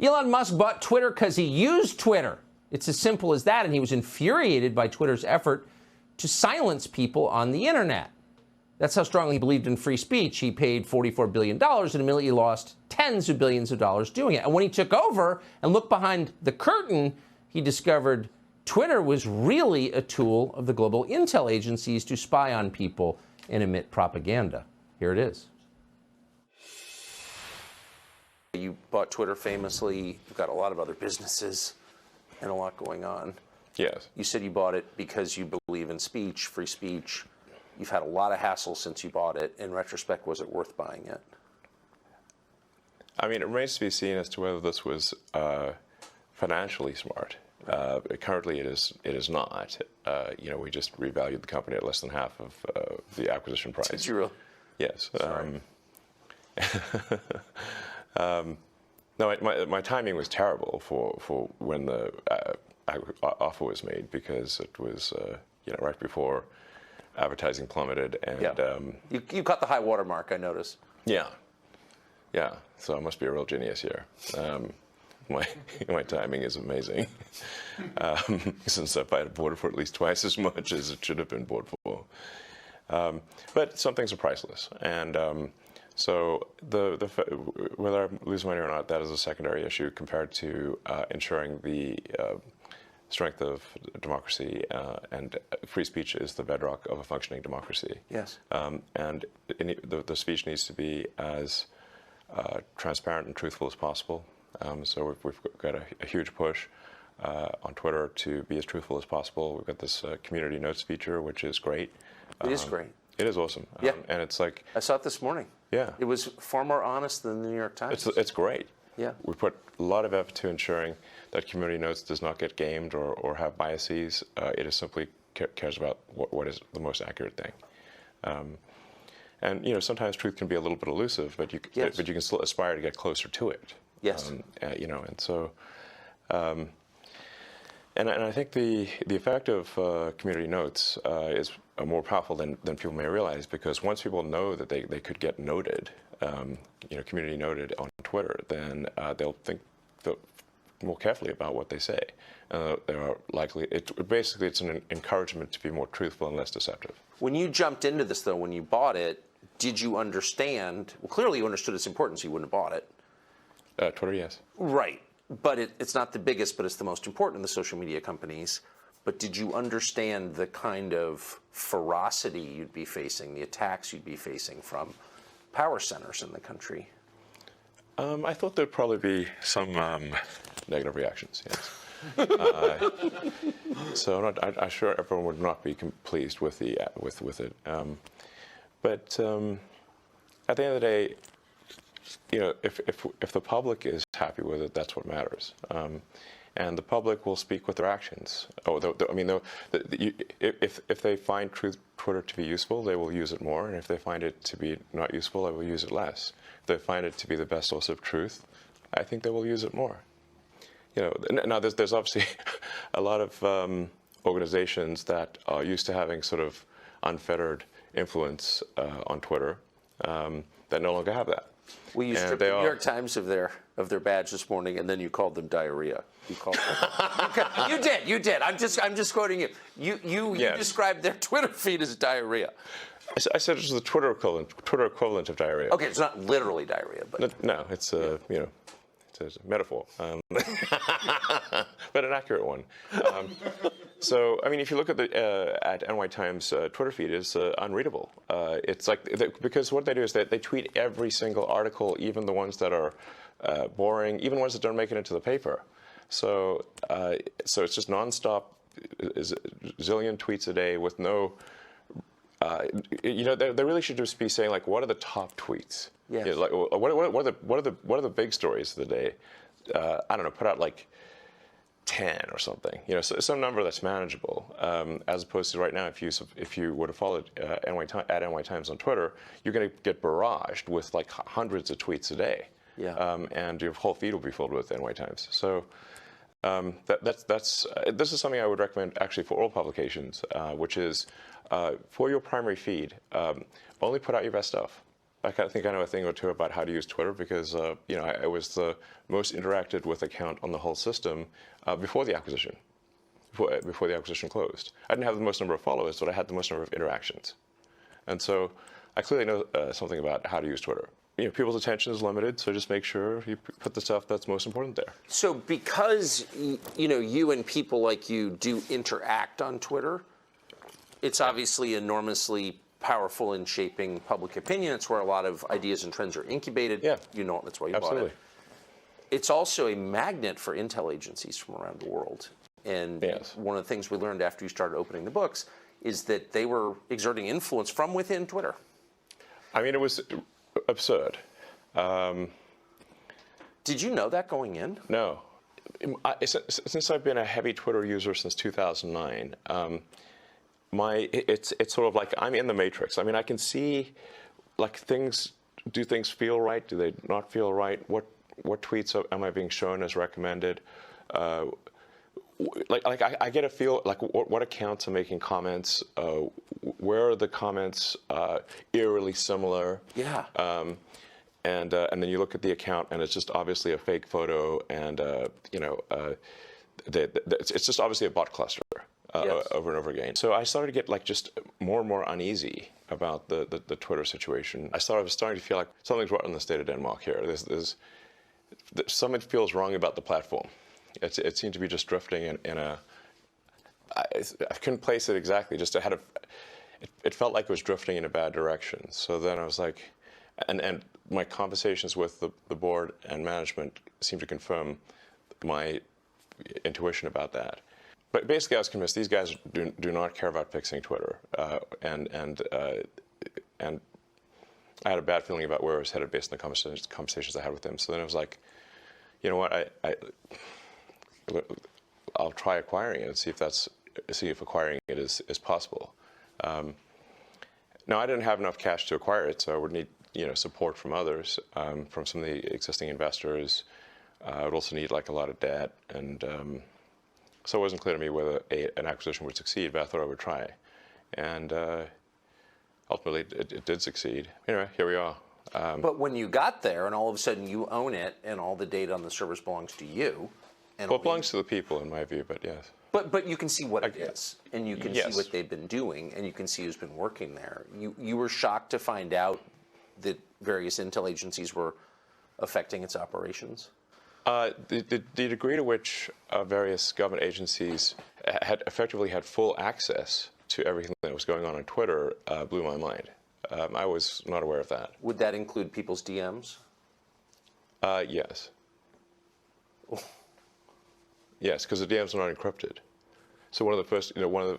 Elon Musk bought Twitter because he used Twitter. It's as simple as that, and he was infuriated by Twitter's effort to silence people on the internet. That's how strongly he believed in free speech. He paid $44 billion and immediately lost tens of billions of dollars doing it. And when he took over and looked behind the curtain, he discovered Twitter was really a tool of the global intel agencies to spy on people and emit propaganda. Here it is. You bought Twitter famously. You've got a lot of other businesses and a lot going on. Yes. You said you bought it because you believe in speech, free speech. You've had a lot of hassle since you bought it. In retrospect, was it worth buying it? I mean, it remains to be seen as to whether this was financially smart. Currently, it is not. We just revalued the company at less than half of the acquisition price. Did you really? Yes. Sorry. No, my timing was terrible for when the offer was made, because it was right before advertising plummeted, and you caught the high water mark, I noticed. Yeah. So I must be a real genius here. My timing is amazing, since I've bought it for at least twice as much as it should have been bought for. But some things are priceless, and so whether I lose money or not, that is a secondary issue compared to ensuring the strength of democracy, and free speech is the bedrock of a functioning democracy. Yes. And the speech needs to be as transparent and truthful as possible. So we've got a huge push on Twitter to be as truthful as possible. We've got this community notes feature, which is great. It is great. It is awesome. Yeah. And it's like, I saw it this morning. Yeah. It was far more honest than the New York Times. It's great. Yeah. We put a lot of effort to ensuring that community notes does not get gamed or have biases. It is simply cares about what is the most accurate thing. And sometimes truth can be a little bit elusive, but you can still aspire to get closer to it. Yes. And so, and I think the effect of community notes is more powerful than people may realize, because once people know that they could get noted, community noted on Twitter, then they'll think more carefully about what they say. They are likely. Basically, it's an encouragement to be more truthful and less deceptive. When you jumped into this, though, when you bought it, did you understand? Well, clearly you understood its importance. You wouldn't have bought it. Twitter, yes. Right. But it's not the biggest, but it's the most important in the social media companies. But did you understand the kind of ferocity you'd be facing, the attacks you'd be facing from power centers in the country? I thought there'd probably be some negative reactions, yes. So I'm sure everyone would not be pleased with it. But at the end of the day, if the public is happy with it, that's what matters. And the public will speak with their actions. If they find Twitter to be useful, they will use it more. And if they find it to be not useful, they will use it less. If they find it to be the best source of truth, I think they will use it more. Now there's obviously a lot of organizations that are used to having sort of unfettered influence on Twitter that no longer have that. Well, you stripped the New York Times of their badge this morning, and then you called them diarrhea. You called them. You did. I'm just quoting you. You described their Twitter feed as diarrhea. I said it's the Twitter equivalent of diarrhea. Okay, it's not literally diarrhea, but no, it's it's a metaphor, but an accurate one. So, I mean, if you look at at NY Times Twitter feed, it's unreadable. It's like because what they do is they tweet every single article, even the ones that are boring, even ones that don't make it into the paper. So it's just nonstop, zillion tweets a day with no. They really should just be saying, like, what are the top tweets? Yes. Like, what are the big stories of the day? I don't know. Put out like 10 or something. So some number that's manageable. As opposed to right now, if you would have followed NY Times on Twitter, you're going to get barraged with like hundreds of tweets a day. Yeah. And your whole feed will be filled with NY Times. So. This is something I would recommend actually for all publications, which is for your primary feed, only put out your best stuff. I think I know a thing or two about how to use Twitter because I was the most interacted with account on the whole system before the acquisition. Before the acquisition closed, I didn't have the most number of followers, but I had the most number of interactions, and so I clearly know something about how to use Twitter. People's attention is limited, so just make sure you put the stuff that's most important there. So because you and people like you do interact on Twitter, it's obviously enormously powerful in shaping public opinion. It's where a lot of ideas and trends are incubated. Yeah. That's why you Absolutely. bought it. It's also a magnet for intel agencies from around the world. And yes. One of the things we learned after you started opening the books is that they were exerting influence from within Twitter. I mean, it was absurd. Did you know that going in? No. Since I've been a heavy Twitter user since 2009, it's sort of like I'm in the matrix. I mean, I can see like do things feel right? Do they not feel right? What tweets am I being shown as recommended? I get a feel like what accounts are making comments, where are the comments eerily similar? Yeah. And then you look at the account and it's just obviously a fake photo, and it's just obviously a bot cluster Yes. over and over again. So I started to get just more and more uneasy about the Twitter situation. I was starting to feel like something's wrong in the state of Denmark here. Something feels wrong about the platform. It seemed to be just drifting in a. I couldn't place it exactly. Just it felt like it was drifting in a bad direction. So then I was like, and my conversations with the board and management seemed to confirm my intuition about that. But basically, I was convinced these guys do not care about fixing Twitter, and I had a bad feeling about where I was headed based on the conversations I had with them. So then it was like, you know what, I'll try acquiring it and see if acquiring it is possible. Now, I didn't have enough cash to acquire it, so I would need support from others, from some of the existing investors. I would also need like a lot of debt, and so it wasn't clear to me whether an acquisition would succeed, but I thought I would try. And ultimately, it did succeed. Anyway, here we are. But when you got there and all of a sudden you own it and all the data on the servers belongs to you. And Well, it belongs to the people, in my view, but yes. But you can see what it is, and you can Yes. see what they've been doing, and you can see who's been working there. You were shocked to find out that various intel agencies were affecting its operations? The degree to which various government agencies had effectively had full access to everything that was going on Twitter blew my mind. I was not aware of that. Would that include people's DMs? Yes. Yes, because the DMs are not encrypted. So one of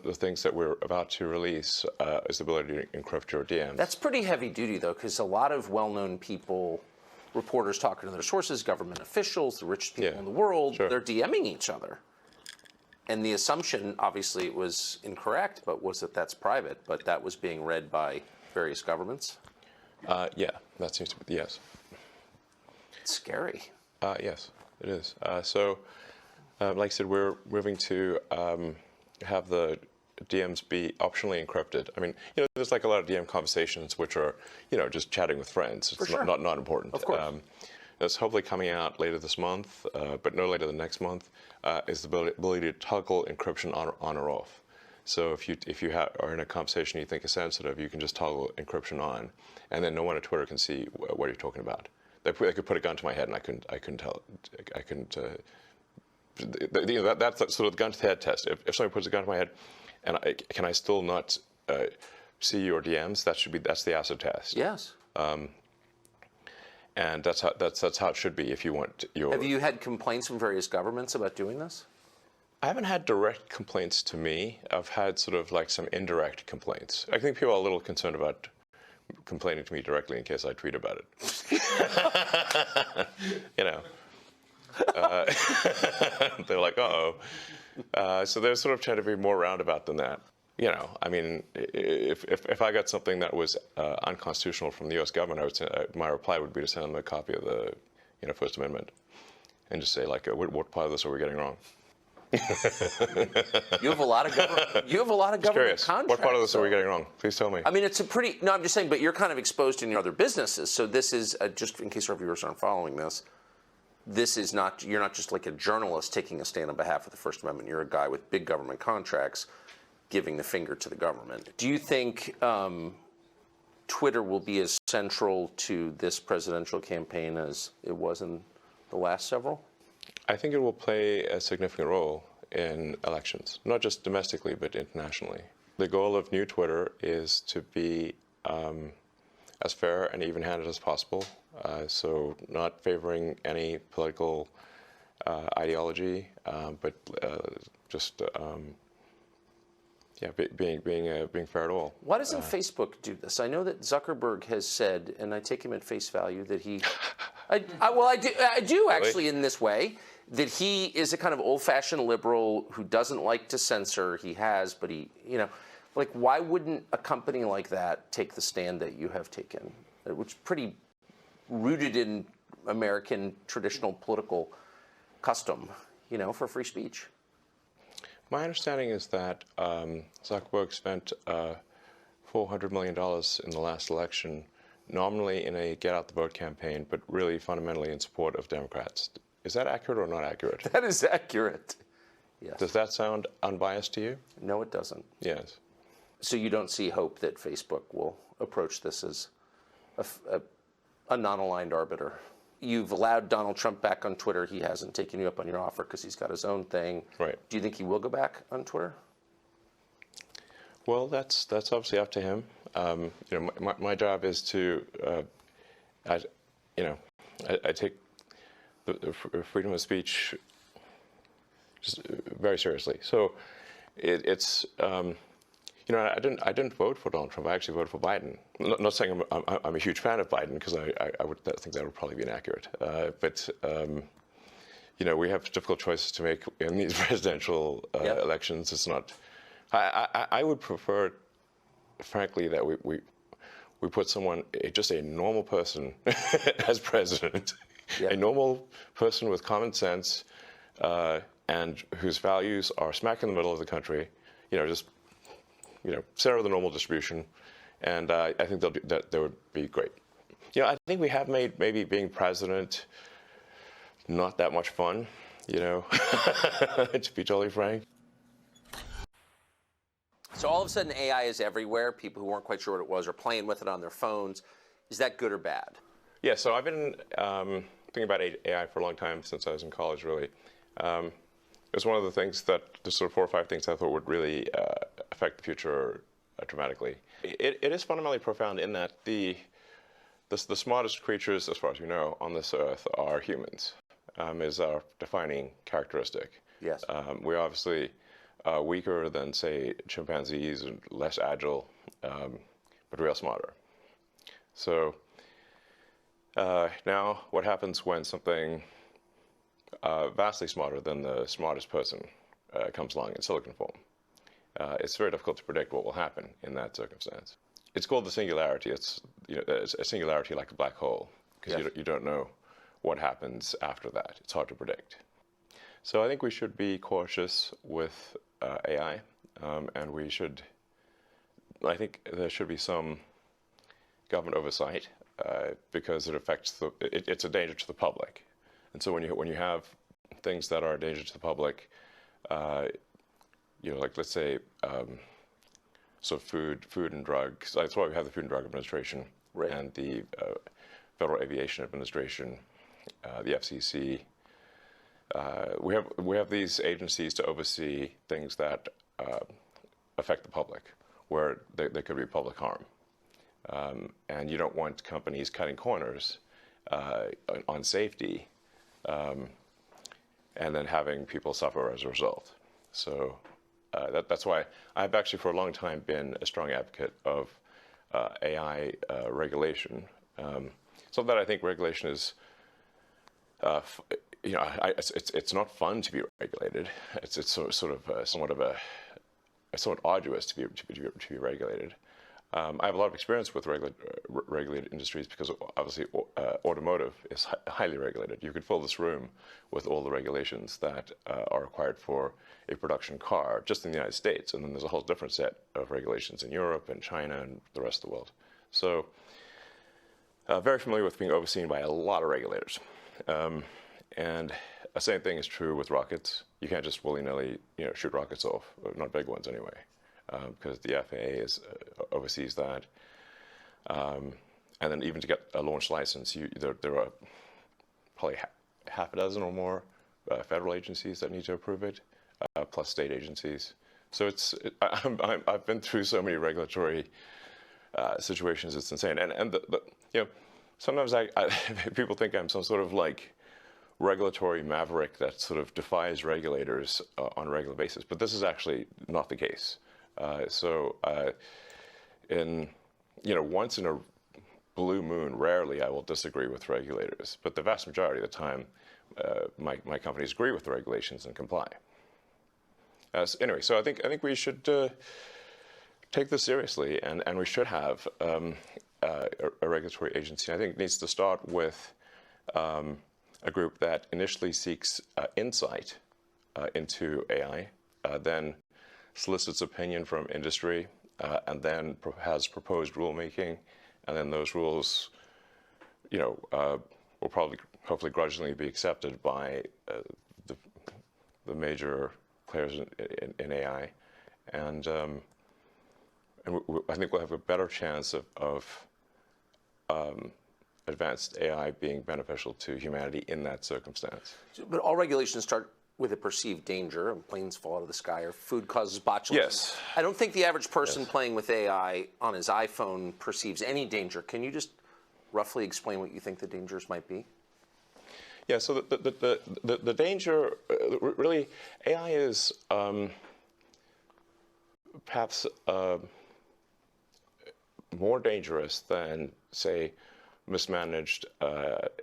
the things that we're about to release is the ability to encrypt your DMs. That's pretty heavy duty, though, because a lot of well-known people, reporters talking to their sources, government officials, the richest people in the world, Sure. they're DMing each other. And the assumption, obviously, it was incorrect, but was that that's private, but that was being read by various governments? Yeah, that seems to be, yes. It's scary. Yes, it is. Like I said, we're moving to have the DMs be optionally encrypted. I mean, there's like a lot of DM conversations which are, just chatting with friends. It's not important. Of course. That's hopefully coming out later this month, but no later than next month, is the ability to toggle encryption on or off. So if you are in a conversation you think is sensitive, you can just toggle encryption on, and then no one at Twitter can see what you're talking about. They could put a gun to my head, and I couldn't tell. I couldn't. That's sort of the gun to the head test. If somebody puts a gun to my head, and can I still not see your DMs? That's the acid test. Yes. And that's how it should be if you want your. Have you had complaints from various governments about doing this? I haven't had direct complaints to me. I've had sort of like some indirect complaints. I think people are a little concerned about complaining to me directly in case I tweet about it. They're like, uh-oh. So they're sort of trying to be more roundabout than that. I mean, if I got something that was unconstitutional from the U.S. government, I would say, my reply would be to send them a copy of the First Amendment and just say, like, what part of this are we getting wrong? You have a lot of government. You have a lot of government contracts. What part of this are we getting wrong? Please tell me. I mean, it's a pretty. No, I'm just saying. But you're kind of exposed in your other businesses. So this is just in case our viewers aren't following this. This is not. You're not just like a journalist taking a stand on behalf of the First Amendment. You're a guy with big government contracts, giving the finger to the government. Do you think Twitter will be as central to this presidential campaign as it was in the last several? I think it will play a significant role in elections, not just domestically, but internationally. The goal of New Twitter is to be as fair and even-handed as possible, so not favoring any political ideology, but just being fair at all. Why doesn't Facebook do this? I know that Zuckerberg has said, and I take him at face value, that he, I do actually in this way, that he is a kind of old-fashioned liberal who doesn't like to censor. He has, but he, like, why wouldn't a company like that take the stand that you have taken, which is pretty rooted in American traditional political custom, for free speech? My understanding is that Zuckerberg spent $400 million in the last election, nominally in a get-out-the-vote campaign, but really fundamentally in support of Democrats. Is that accurate or not accurate? That is accurate. Yes. Does that sound unbiased to you? No, it doesn't. Yes. So you don't see hope that Facebook will approach this as a non-aligned arbiter? You've allowed Donald Trump back on Twitter. He hasn't taken you up on your offer because he's got his own thing. Right. Do you think he will go back on Twitter? Well, that's obviously up to him. My job is to, I take the freedom of speech just very seriously. So it's. I didn't vote for Donald Trump. I actually voted for Biden. Not saying I'm a huge fan of Biden, because I would think that would probably be inaccurate. But we have difficult choices to make in these presidential elections. It's not. I would prefer, frankly, that we put someone, just a normal person, as president, a normal person with common sense, and whose values are smack in the middle of the country. Center of the normal distribution, and I think that would be great. I think we have made maybe being president not that much fun, to be totally frank. So all of a sudden AI is everywhere. People who weren't quite sure what it was are playing with it on their phones. Is that good or bad? Yeah, so I've been thinking about AI for a long time, since I was in college, really. It was one of the things the sort of 4 or 5 things I thought would really affect the future dramatically. It is fundamentally profound in that the smartest creatures, as far as we know, on this earth are humans, is our defining characteristic. Yes. We're obviously weaker than, say, chimpanzees, and less agile, but we are smarter. So now what happens when something vastly smarter than the smartest person comes along in silicon form? It's very difficult to predict what will happen in that circumstance. It's called the singularity. It's it's a singularity like a black hole, because you don't know what happens after that. It's hard to predict. So I think we should be cautious with AI, and I think there should be some government oversight, because it affects it's a danger to the public. And so when you have things that are a danger to the public, like, let's say, so food and drugs. That's why we have the Food and Drug Administration, right, and the Federal Aviation Administration, the FCC. We have these agencies to oversee things that affect the public, where there could be public harm, and you don't want companies cutting corners on safety, and then having people suffer as a result. So that's why I've actually for a long time been a strong advocate of AI regulation. So that I think regulation is, it's not fun to be regulated. It's somewhat arduous to be regulated. I have a lot of experience with regulated industries because obviously automotive is highly regulated. You could fill this room with all the regulations that are required for a production car just in the United States. And then there's a whole different set of regulations in Europe and China and the rest of the world. So very familiar with being overseen by a lot of regulators. And the same thing is true with rockets. You can't just willy-nilly shoot rockets off, not big ones anyway. Because the FAA oversees that. And then even to get a launch license, there are probably half a dozen or more federal agencies that need to approve it, plus state agencies. So I've been through so many regulatory situations, it's insane. And sometimes people think I'm some sort of like regulatory maverick that sort of defies regulators on a regular basis, but this is actually not the case. Once in a blue moon, rarely I will disagree with regulators. But the vast majority of the time, my companies agree with the regulations and comply. Anyway, so I think we should take this seriously, and we should have a regulatory agency. I think it needs to start with a group that initially seeks insight into AI, then solicits opinion from industry, and then has proposed rulemaking, and then those rules, will probably, hopefully, grudgingly be accepted by the major players in AI, and I think we'll have a better chance of advanced AI being beneficial to humanity in that circumstance. But all regulations start with a perceived danger. Planes fall out of the sky, or food causes botulism. Yes. I don't think the average person playing with AI on his iPhone perceives any danger. Can you just roughly explain what you think the dangers might be? Yeah, so the danger, really, AI is perhaps more dangerous than, say, mismanaged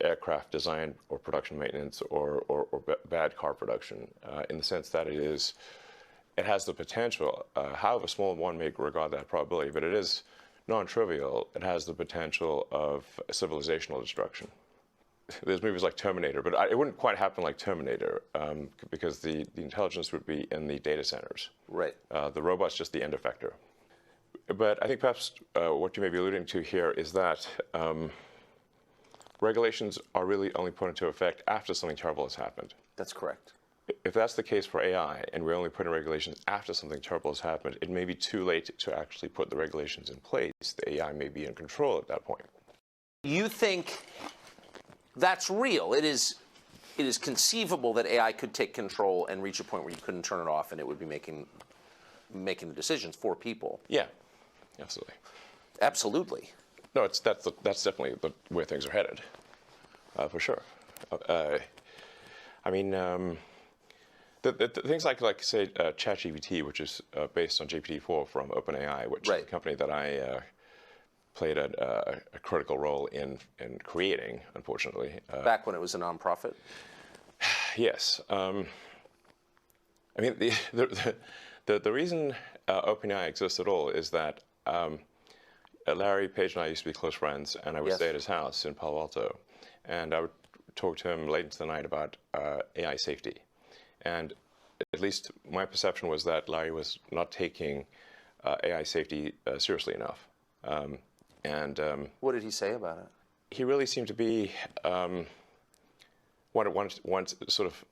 aircraft design or production maintenance or bad car production, in the sense that it has the potential, however small one may regard that probability, but it is non-trivial. It has the potential of civilizational destruction. There's movies like Terminator, but it wouldn't quite happen like Terminator, because the intelligence would be in the data centers. Right. The robot's just the end effector. But I think perhaps what you may be alluding to here is that regulations are really only put into effect after something terrible has happened. That's correct. If that's the case for AI, and we only put in regulations after something terrible has happened, it may be too late to actually put the regulations in place. The AI may be in control at that point. You think that's real? It is conceivable that AI could take control and reach a point where you couldn't turn it off, and it would be making the decisions for people. Yeah, absolutely. Absolutely. No, that's definitely the way things are headed, for sure. I mean, the things like say ChatGPT, which is based on GPT-4 from OpenAI, which is a company that I played a critical role in creating, unfortunately. Back when it was a nonprofit? Yes. I mean, the reason OpenAI exists at all is that Larry Page and I used to be close friends, and I would stay at his house in Palo Alto, and I would talk to him late into the night about AI safety. And at least my perception was that Larry was not taking AI safety seriously enough. What did he say about it? He really seemed to be want sort of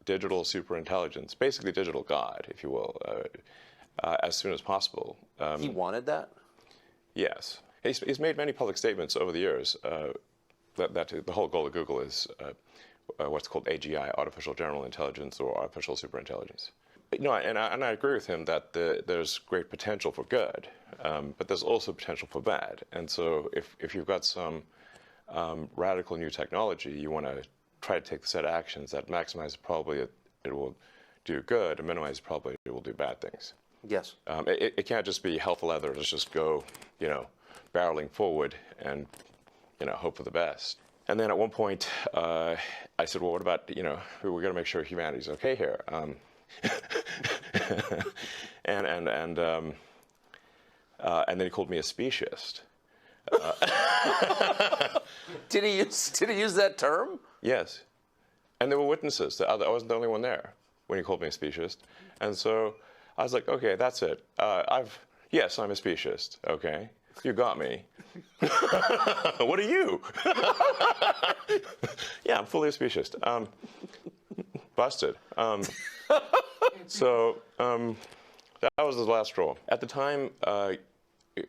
digital superintelligence, basically digital God, if you will, as soon as possible. He wanted that? Yes. He's made many public statements over the years that the whole goal of Google is what's called AGI, artificial general intelligence, or artificial superintelligence. And I agree with him that there's great potential for good, but there's also potential for bad. And so if you've got some radical new technology, you want to try to take the set of actions that maximize the probability it will do good and minimize the probability it will do bad things. Yes. It can't just be hell for leather. Let's just go, barreling forward and, hope for the best. And then at one point, I said, well, what about, we're going to make sure humanity's okay here. And then he called me a speciesist. Did he use that term? Yes. And there were witnesses. I wasn't the only one there when he called me a speciesist. And so I was like, okay, that's it. Yes, I'm a speciesist. Okay. You got me. What are you? Yeah, I'm fully a speciesist. Busted. So that was the last straw. At the time,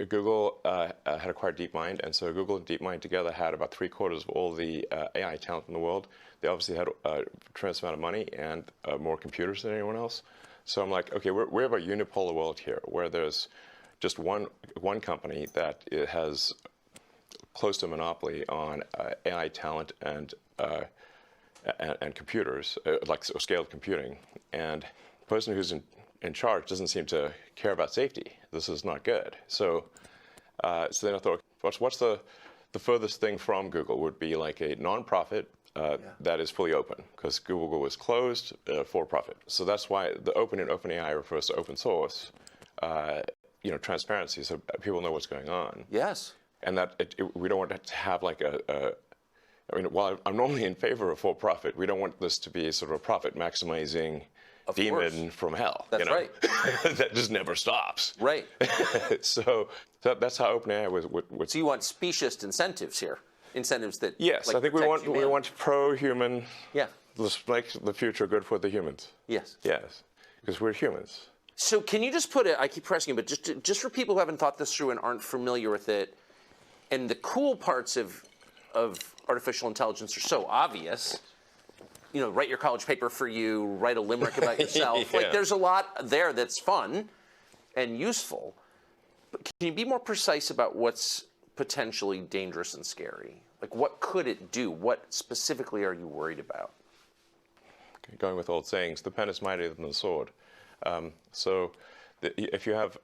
Google had acquired DeepMind, and so Google and DeepMind together had about 3/4 of all the AI talent in the world. They obviously had a tremendous amount of money and more computers than anyone else. So I'm like, okay, we're about a unipolar world here, where there's just one company that has close to a monopoly on AI talent and computers, like scaled computing. And the person who's in charge doesn't seem to care about safety. This is not good. So then I thought, what's the furthest thing from Google would be like a nonprofit that is fully open, because Google was closed for profit. So that's why the open in OpenAI refers to open source, transparency, so people know what's going on. Yes. And that we don't want to have like while I'm normally in favor of for-profit, we don't want this to be sort of a profit-maximizing demon from hell. That's right. That just never stops. Right. So that's how OpenAI was. So you want speciesist incentives here, incentives that. Yes, like, I think we want pro-human. Yeah. Let's make the future good for the humans. Yes. Yes, because we're humans. So can you just put it? I keep pressing it, but just for people who haven't thought this through and aren't familiar with it, and the cool parts of artificial intelligence are so obvious. Write your college paper for you, write a limerick about yourself. Yeah. Like, there's a lot there that's fun and useful. But can you be more precise about what's potentially dangerous and scary? Like, what could it do? What specifically are you worried about? Going with old sayings, the pen is mightier than the sword. If you have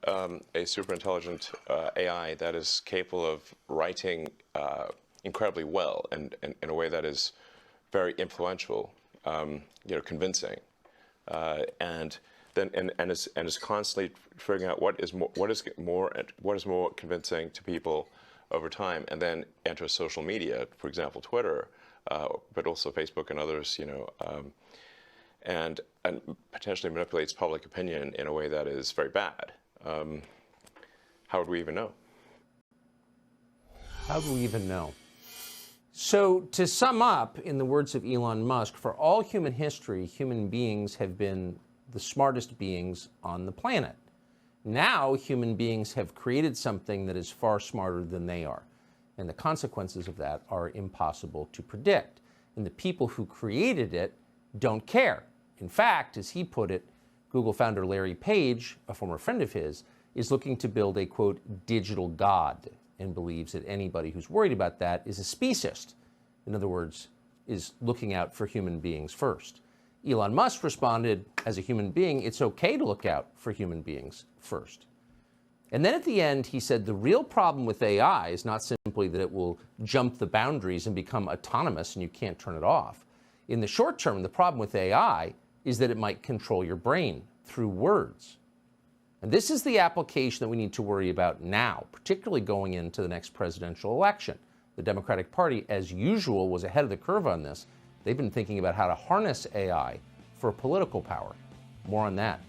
a super intelligent AI that is capable of writing incredibly well and in a way that is very influential, convincing, and is constantly figuring out what is more convincing to people over time, and then enters social media, for example, Twitter, but also Facebook and others, and potentially manipulates public opinion in a way that is very bad. How would we even know? How do we even know? So to sum up, in the words of Elon Musk, for all human history, human beings have been the smartest beings on the planet. Now human beings have created something that is far smarter than they are. And the consequences of that are impossible to predict. And the people who created it don't care. In fact, as he put it, Google founder Larry Page, a former friend of his, is looking to build a, quote, digital god, and believes that anybody who's worried about that is a speciesist. In other words, is looking out for human beings first. Elon Musk responded, as a human being, it's okay to look out for human beings first. And then at the end, he said the real problem with AI is not simply that it will jump the boundaries and become autonomous and you can't turn it off. In the short term, the problem with AI is that it might control your brain through words. And this is the application that we need to worry about now, particularly going into the next presidential election. The Democratic Party, as usual, was ahead of the curve on this. They've been thinking about how to harness AI for political power. More on that